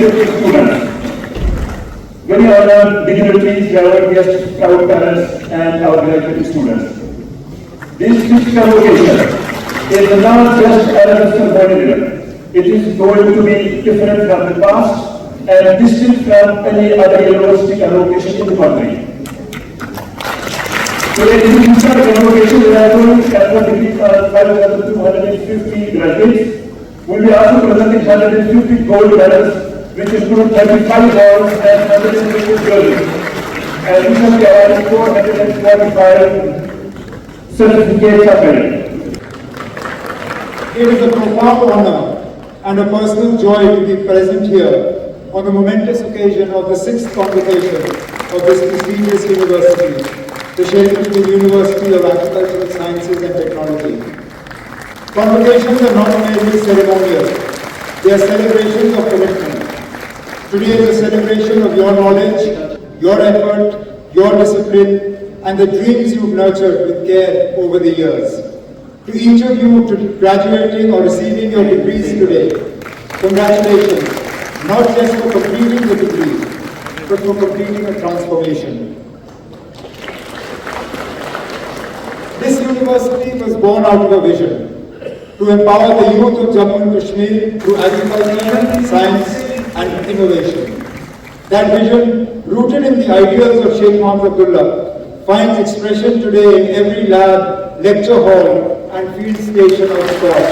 educated students. Very honored dignitaries, our guests, proud parents, and our graduate students. This fifth convocation is not just another ceremonial. It is going to be different from the past and distinct from any other university convocation in the country. Today, in this convocation, we are going to have 5,250 graduates. We will be also presenting 150 gold medals, which include 35 awards and 150 jewelry. And we shall be awarding 445 certificates of merit. It is a profound honor and a personal joy to be present here on the momentous occasion of the 6th convocation of this prestigious university, the Sheripur University of Agricultural Sciences and Technology. Convocations are not merely ceremonial, they are celebrations of commitment. Today is a celebration of your knowledge, your effort, your discipline, and the dreams you've nurtured with care over the years. To each of you graduating or receiving your degrees today, congratulations, not just for completing the degree, but for completing a transformation. This university was born out of a vision to empower the youth of Jammu and Kashmir through agriculture, science, and innovation. That vision, rooted in the ideals of Sheikh Muhammad Abdullah, finds expression today in every lab, lecture hall, and field station of SCOSS.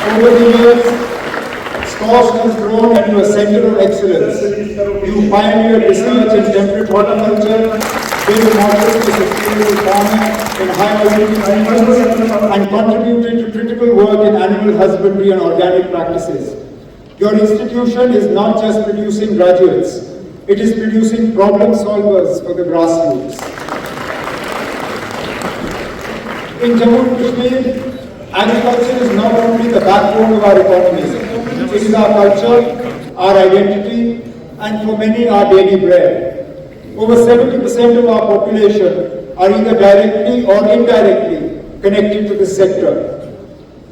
Over the years, SCOSS has grown into a center of excellence. You pioneered research in temperate horticulture, built models for sustainable farming in high altitude regions, and contributed to critical work in animal husbandry and organic practices. Your institution is not just producing graduates, it is producing problem solvers for the grassroots. In Jammu and Kashmir, agriculture is not only the backbone of our economy, it is our culture, our identity, and for many our daily bread. Over 70% of our population are either directly or indirectly connected to this sector.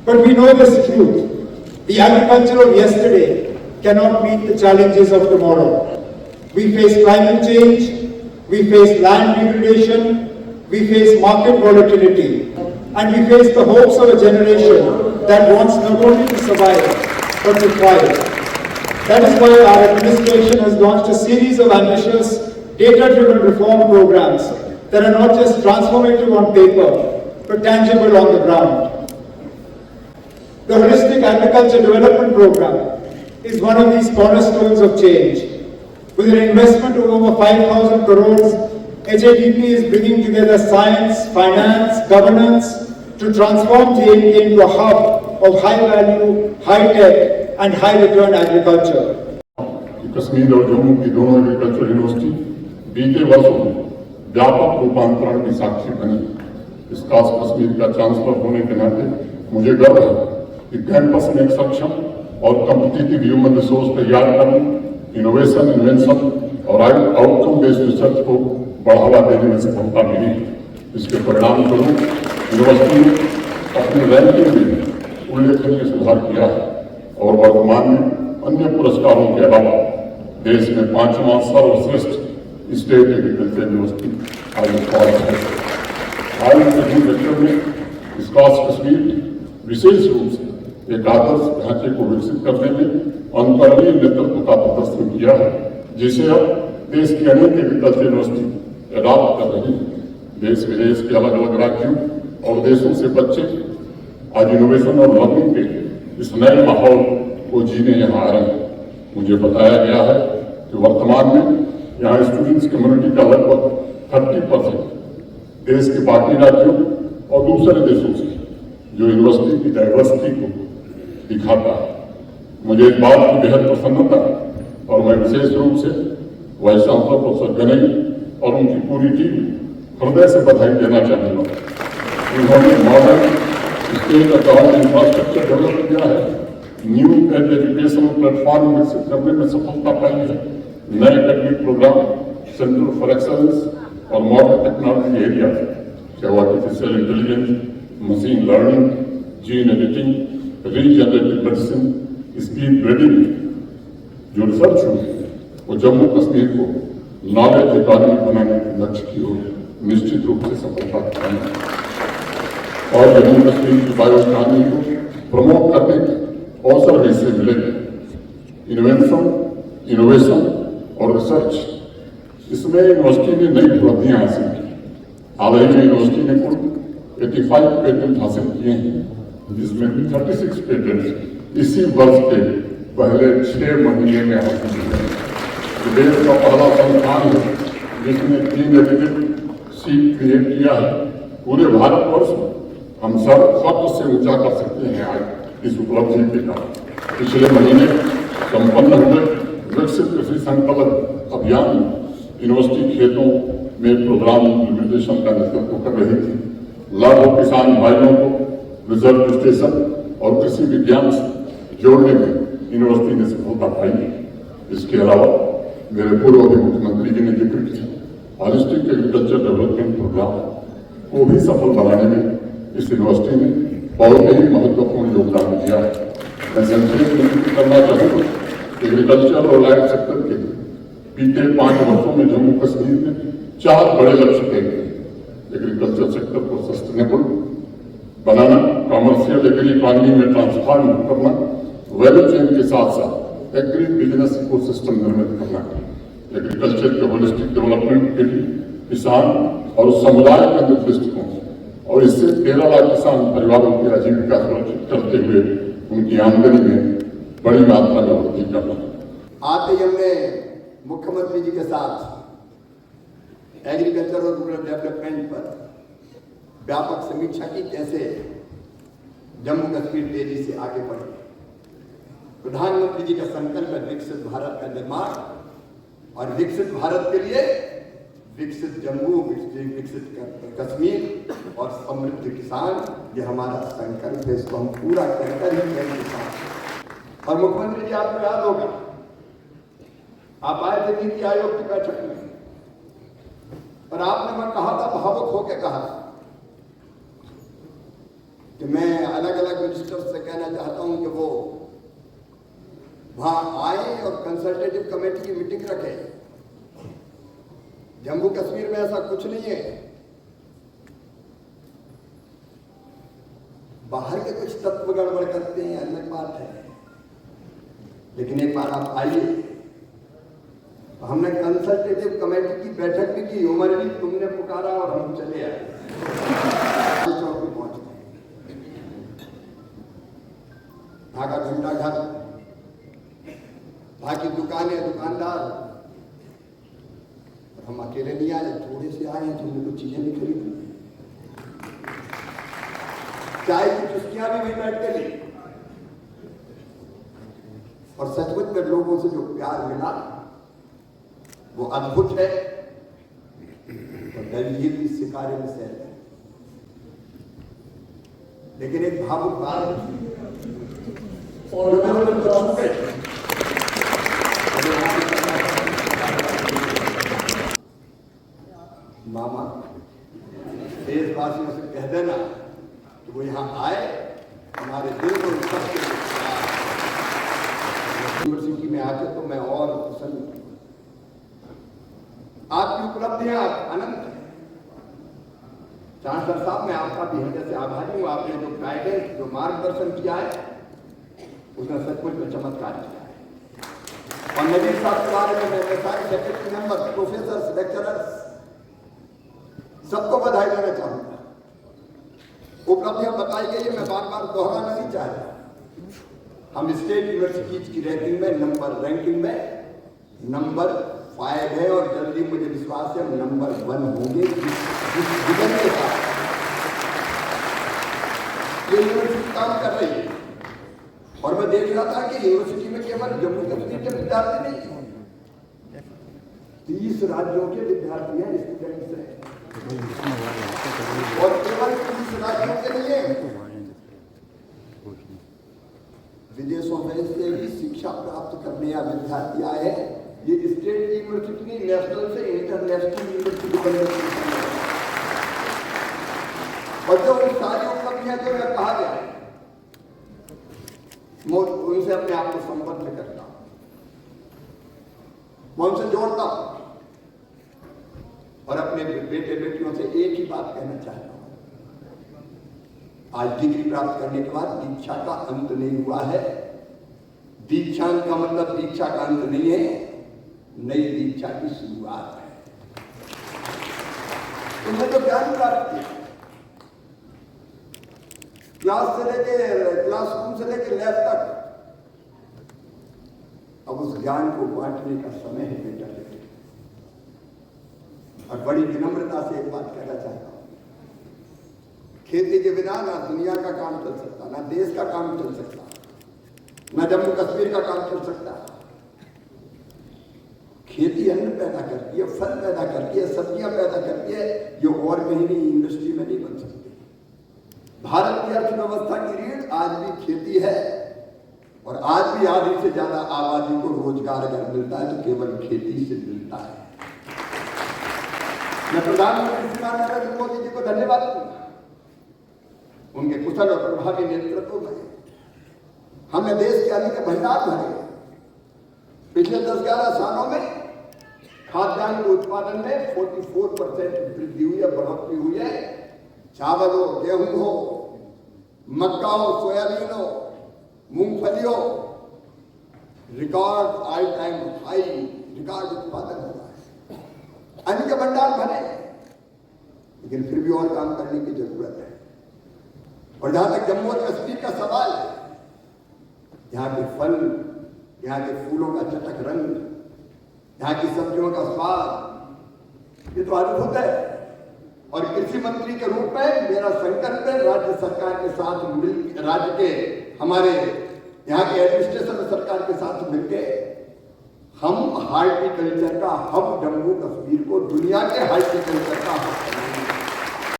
But we know this truth. The agriculture of yesterday cannot meet the challenges of tomorrow. We face climate change, we face land degradation, we face market volatility, and we face the hopes of a generation that wants not only to survive, but to thrive. That is why our administration has launched a series of ambitious, data-driven reform programs that are not just transformative on paper, but tangible on the ground. The Holistic Agriculture Development Program is one of these cornerstones of change. With an investment of over 5,000 crores, HADP is bringing together science, finance, governance to transform JNK into a hub of high-value, high-tech and high-return agriculture. Kashmir और जम्मू की दोनों agriculture university बीते वर्षों में व्यापक रूपांतरण की साक्षी बनी। इस खास कश्मीर का चांसलर होने के नाते मुझे गर्व है कि कैंपस में एक सक्षम और कॉम्पिटिटिव ह्यूमन रिसोर्स तैयार करने, इनोवेशन, इन्वेंशन और आउटकम बेस्ड रिसर्च को बढ़ावा देने में सफलता मिली। इसके परिणाम स्वरूप यूनिवर्सिटी ने अपने रैंकिंग में उल्लेखनीय सुधार किया है और वर्तमान में अन्य पुरस्कारों के अलावा देश में 5वां सर्वश्रेष्ठ स्टेट एग्रीकल्चर यूनिवर्सिटी हाल के सेक्टर में स्कॉस कश्मीर विशेष रूप से एक आदर्श ढांचे को विकसित करने में अनुकरणीय नेतृत्व का प्रदर्शन किया है, जिसे अब देश की अनेक एग्रीकल्चर यूनिवर्सिटी अडॉप्ट कर रही है। देश विदेश के अलग अलग राज्यों और देशों से बच्चे आज इनोवेशन और लर्निंग के इस नए माहौल को जीने यहाँ आ रहे हैं। मुझे बताया गया है कि वर्तमान में यहाँ स्टूडेंट्स कम्युनिटी का लगभग 30% देश के बाकी राज्यों और दूसरे देशों से, जो यूनिवर्सिटी की डाइवर्सिटी को दिखाता है। मुझे इस बात की बेहद प्रसन्नता और मैं विशेष रूप से वाइस चांसलर प्रोफेसर गनई और उनकी पूरी टीम हृदय से बधाई देना चाहूँगा। उन्होंने modern state account infrastructure develop किया है, न्यू एजुकेशनल प्लेटफॉर्म विकसित करने में सफलता पाई है, नए technique program, centre for excellence और मॉडर्न टेक्नोलॉजी एरिया, चाहे वो artificial intelligence, machine learning, gene editing, regenerative medicine, speed breeding जो रिसर्च हुई है वो जम्मू कश्मीर को नॉलेज इकॉनमी बनाने के लक्ष्य की ओर निश्चित रूप से सफलता पाएंगे और जम्मू कश्मीर की बायो इकॉनमी को प्रमोट करने के अवसर भी इससे मिलेंगे। इनोवेशन और रिसर्च इसमें यूनिवर्सिटी ने नई उपलब्धियां हासिल की। हाल ही में यूनिवर्सिटी ने कुल 85 पेटेंट हासिल किए हैं, जिसमें 36 पेटेंट इसी वर्ष के पहले 6 महीने में हासिल किए। देश का पहला संस्थान है जिसने 3 एलिमेंट सीट क्रिएट किया है। पूरे भारतवर्ष में हम सब से ऊंचा कर सकते हैं आज इस उपलब्धि के कारण। पिछले महीने संपन्न हुए विकसित कृषि संकल्प अभियान यूनिवर्सिटी खेतों में प्रोग्राम इम्प्लीमेंटेशन का नेतृत्व कर रही थी। लाखों किसान भाइयों को रिजर्व स्टेशन और कृषि विज्ञान से जोड़ने में यूनिवर्सिटी ने सफलता पाई। इसके अलावा मेरे पूर्व मुख्यमंत्री जी ने जिक्र किया हॉलिस्टिक एग्रीकल्चर डेवलपमेंट प्रोग्राम को भी सफल बनाने में इस यूनिवर्सिटी ने बहुत ही महत्वपूर्ण योगदान दिया है। मैं संक्षेप में करना चाहूँगा एग्रीकल्चर और लाइफ सेक्टर के बीते 5 वर्षों में जम्मू कश्मीर में 4 बड़े लक्ष्य तय किए। एग्रीकल्चर सेक्टर को सस्टेनेबल बनाना, कॉमर्शियल एग्री इकॉनमी में ट्रांसफॉर्म करना, वैल्यू चेन के साथ साथ एग्री बिजनेस इकोसिस्टम निर्मित करना, एग्रीकल्चर के होलिस्टिक डेवलपमेंट के लिए किसान और समुदाय के दृष्टिकोण और इससे 13 लाख किसान परिवारों की आजीविका सुरक्षित करते हुए उनकी आमदनी में बड़ी मात्रा में वृद्धि करना। आते ही हमने मुख्यमंत्री जी के साथ एग्रीकल्चर और रूरल डेवलपमेंट पर व्यापक समीक्षा की, कैसे जम्मू कश्मीर तेजी से आगे बढ़े। प्रधानमंत्री जी का संकल्प है विकसित भारत का निर्माण, और विकसित भारत के लिए विकसित जम्मू, विकसित कश्मीर और समृद्ध किसान, ये हमारा संकल्प है। इसको हम पूरा कर ही किसान। और मुख्यमंत्री जी आपको याद होगा, आप आए थे नीति आयोग की बैठक में और आपने मैं कहा था, भावुक होकर कहा कि मैं अलग अलग मिनिस्टर्स से कहना चाहता हूं कि वो वहां आए और कंसल्टेटिव कमेटी की मीटिंग रखे। जम्मू कश्मीर में ऐसा कुछ नहीं है, बाहर के कुछ तत्व गड़बड़ करते हैं अलग बात है, लेकिन एक बार आप आइए। तो हमने कंसल्टेटिव कमेटी की बैठक भी की, उमर भी तुमने पुकारा और हम चले आए। चौक पे पहुंच गए, वहां का घंटा घर, वहां की दुकानें, दुकानदार, हम अकेले नहीं आए, थोड़े से आए हैं, तुमने कुछ चीजें भी खरीदी, चाय की चुस्कियां भी वहीं बैठ के ली, और सचमुच में लोगों से जो प्यार मिला वो अद्भुत है। और दलजीत भी इस कार्य में सहज है। लेकिन एक भावुक बात मामा देशवासियों से कह देना कि वो यहाँ आए, हमारे दिल को यूनिवर्सिटी में आके तो मैं और प्रसन्न हूं। आपकी उपलब्धियां अनंत है। चांसलर साहब, मैं आपका भी हृदय से आभारी हूं। आपने जो गाइडेंस, जो मार्गदर्शन किया है, उसने सचमुच में चमत्कार किया है। और नवीन साहब के बारे में मैं सारे सेक्रेटरी मेंबर, प्रोफेसर, लेक्चरर्स सबको बधाई देना चाहूंगा। उपलब्धियां बताई गई है, मैं बार बार दोहराना नहीं चाहता। हम स्टेट यूनिवर्सिटीज की रैंकिंग में नंबर 5 है, और जल्दी मुझे विश्वास है हम नंबर 1 होंगे। जिस विजन के साथ ये यूनिवर्सिटी काम कर रही है, और मैं देख रहा था कि यूनिवर्सिटी में केवल जम्मू कश्मीर के विद्यार्थी नहीं, 30 राज्यों के विद्यार्थी हैं, स्टूडेंट्स हैं, और केवल 30 राज्यों के लिए विदेशों में से भी शिक्षा प्राप्त करने या विद्यार्थी आए। ये स्टेट यूनिवर्सिटी नहीं, नेशनल से इंटरनेशनल यूनिवर्सिटी बनने की, और जो उन सारी उपलब्धियां जो मैं कहा गया है, उनसे अपने आप को संबद्ध करता हूं। मैं उनसे जोड़ता हूं और अपने बेटे बेटियों से एक ही बात कहना चाहता हूं। आज डिग्री प्राप्त करने के बाद दीक्षा का अंत नहीं हुआ है। दीक्षांत का मतलब दीक्षा का अंत नहीं है, नई दीक्षा की शुरुआत है। तुमने तो ज्ञान प्राप्त किया, क्लास रूम से लेकर लैब तक, अब उस ज्ञान को बांटने का समय है बेटा बेटे। और बड़ी विनम्रता से एक बात कहना चाहता हूं, खेती के बिना ना दुनिया का काम चल सकता, ना देश का काम चल सकता, ना जम्मू कश्मीर का काम चल सकता। खेती अन्न पैदा करती है, फल पैदा करती है, सब्जियां पैदा करती है, जो और कहीं नहीं इंडस्ट्री में नहीं बन सकती। भारत की अर्थव्यवस्था की रीढ़ आज भी खेती है और आज भी आधी से ज्यादा आबादी को रोजगार अगर मिलता है तो केवल खेती से मिलता है। मैं प्रधानमंत्री श्रीमान नरेंद्र मोदी जी को धन्यवाद दूंगा। उनके कुशल और प्रभावी नेतृत्व में हमने देश के अन्न के भंडार भरे। पिछले 10-11 सालों में खाद्यान्न के उत्पादन में 44% वृद्धि हुई है, बढ़ोतरी हुई है। चावल हो, गेहूं हो, मक्का हो, सोयाबीन हो, मूंगफली हो, record all time high record उत्पादन हुआ है। अन्न के भंडार भरे, लेकिन फिर भी और काम करने की जरूरत है। और जहां तक जम्मू और कश्मीर का सवाल है, यहाँ के फल, यहाँ के फूलों का चटक रंग, यहाँ की सब्जियों का स्वाद, ये तो अद्भुत है। और कृषि मंत्री के रूप में मेरा संकल्प है राज्य सरकार के साथ मिल, राज्य के हमारे यहाँ के एडमिनिस्ट्रेशन सरकार के साथ मिलकर हम हार्टिकल्चर का हब जम्मू कश्मीर को दुनिया के हार्टिकल्चर का हब